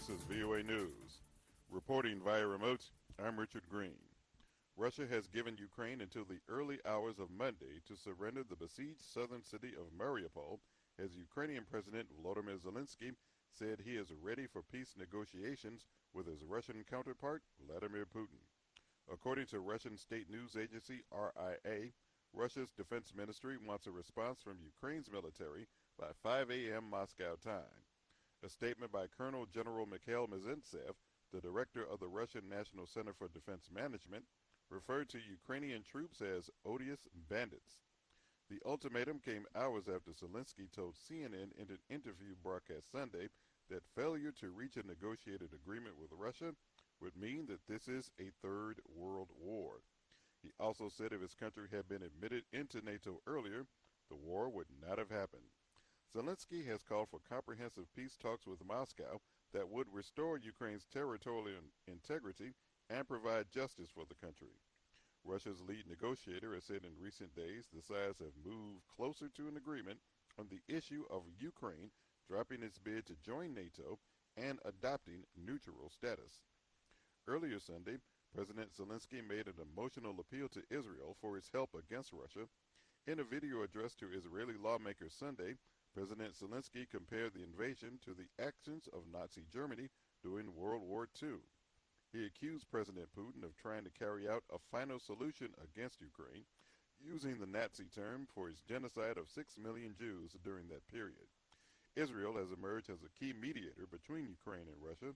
This is VOA News. Reporting via remote, I'm Richard Green. Russia has given Ukraine until the early hours of Monday to surrender the besieged southern city of Mariupol, as Ukrainian President Volodymyr Zelensky said he is ready for peace negotiations with his Russian counterpart, Vladimir Putin. According to Russian state news agency RIA, Russia's defense ministry wants a response from Ukraine's military by 5 a.m. Moscow time. A statement by Colonel General Mikhail Mizintsev, the director of the Russian National Center for Defense Management, referred to Ukrainian troops as odious bandits. The ultimatum came hours after Zelensky told CNN in an interview broadcast Sunday that failure to reach a negotiated agreement with Russia would mean that this is a third world war. He also said if his country had been admitted into NATO earlier, the war would not have happened. Zelensky has called for comprehensive peace talks with Moscow that would restore Ukraine's territorial integrity and provide justice for the country. Russia's lead negotiator has said in recent days the sides have moved closer to an agreement on the issue of Ukraine dropping its bid to join NATO and adopting neutral status. Earlier Sunday, President Zelensky made an emotional appeal to Israel for its help against Russia. In a video addressed to Israeli lawmakers Sunday, President Zelensky compared the invasion to the actions of Nazi Germany during World War II. He accused President Putin of trying to carry out a final solution against Ukraine, using the Nazi term for his genocide of 6 million Jews during that period. Israel has emerged as a key mediator between Ukraine and Russia,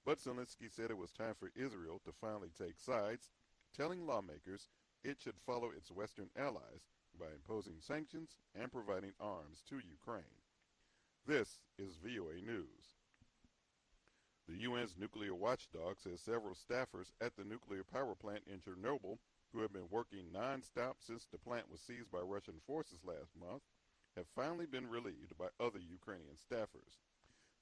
but Zelensky said it was time for Israel to finally take sides, telling lawmakers it should follow its Western allies by imposing sanctions and providing arms to Ukraine. This is VOA News. The UN's nuclear watchdog says several staffers at the nuclear power plant in Chernobyl, who have been working non-stop since the plant was seized by Russian forces last month, have finally been relieved by other Ukrainian staffers.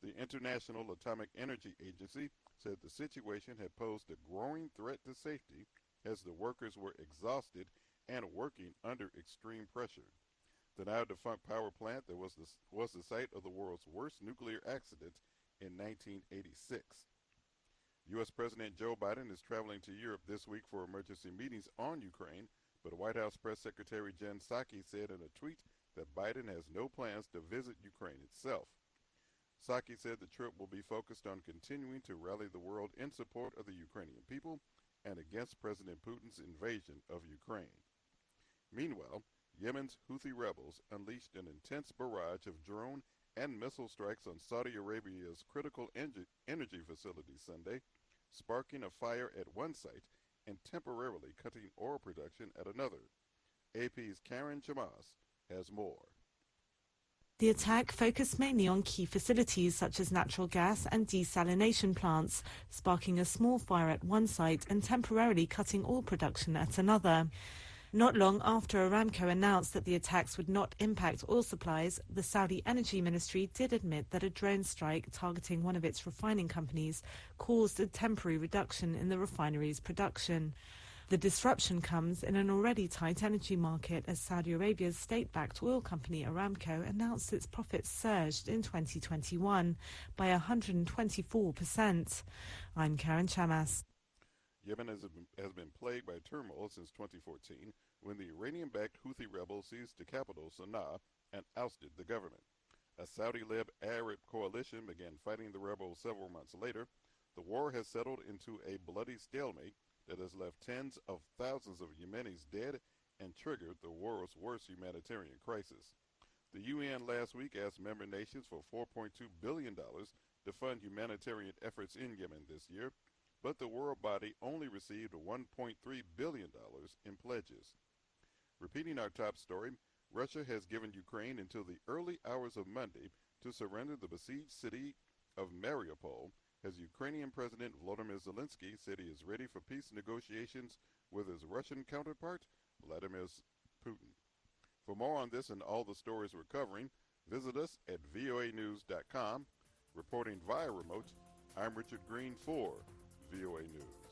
The International Atomic Energy Agency said the situation had posed a growing threat to safety as the workers were exhausted and working under extreme pressure. The now-defunct power plant that was the site of the world's worst nuclear accident in 1986. U.S. President Joe Biden is traveling to Europe this week for emergency meetings on Ukraine, but White House Press Secretary Jen Psaki said in a tweet that Biden has no plans to visit Ukraine itself. Psaki said the trip will be focused on continuing to rally the world in support of the Ukrainian people and against President Putin's invasion of Ukraine. Meanwhile, Yemen's Houthi rebels unleashed an intense barrage of drone and missile strikes on Saudi Arabia's critical energy facility Sunday, sparking a fire at one site and temporarily cutting oil production at another. AP's Karen Chamas has more. The attack focused mainly on key facilities such as natural gas and desalination plants, sparking a small fire at one site and temporarily cutting oil production at another. Not long after Aramco announced that the attacks would not impact oil supplies, the Saudi Energy Ministry did admit that a drone strike targeting one of its refining companies caused a temporary reduction in the refinery's production. The disruption comes in an already tight energy market as Saudi Arabia's state-backed oil company Aramco announced its profits surged in 2021 by 124%. I'm Karen Chamas. Yemen has been plagued by turmoil since 2014 when the Iranian-backed Houthi rebels seized the capital, Sana'a, and ousted the government. A Saudi-led Arab coalition began fighting the rebels several months later. The war has settled into a bloody stalemate that has left tens of thousands of Yemenis dead and triggered the world's worst humanitarian crisis. The UN last week asked member nations for $4.2 billion to fund humanitarian efforts in Yemen this year, but the world body only received $1.3 billion in pledges. Repeating our top story, Russia has given Ukraine until the early hours of Monday to surrender the besieged city of Mariupol, as Ukrainian President Volodymyr Zelensky said he is ready for peace negotiations with his Russian counterpart, Vladimir Putin. For more on this and all the stories we're covering, visit us at voanews.com. Reporting via remote, I'm Richard Green for VOA News.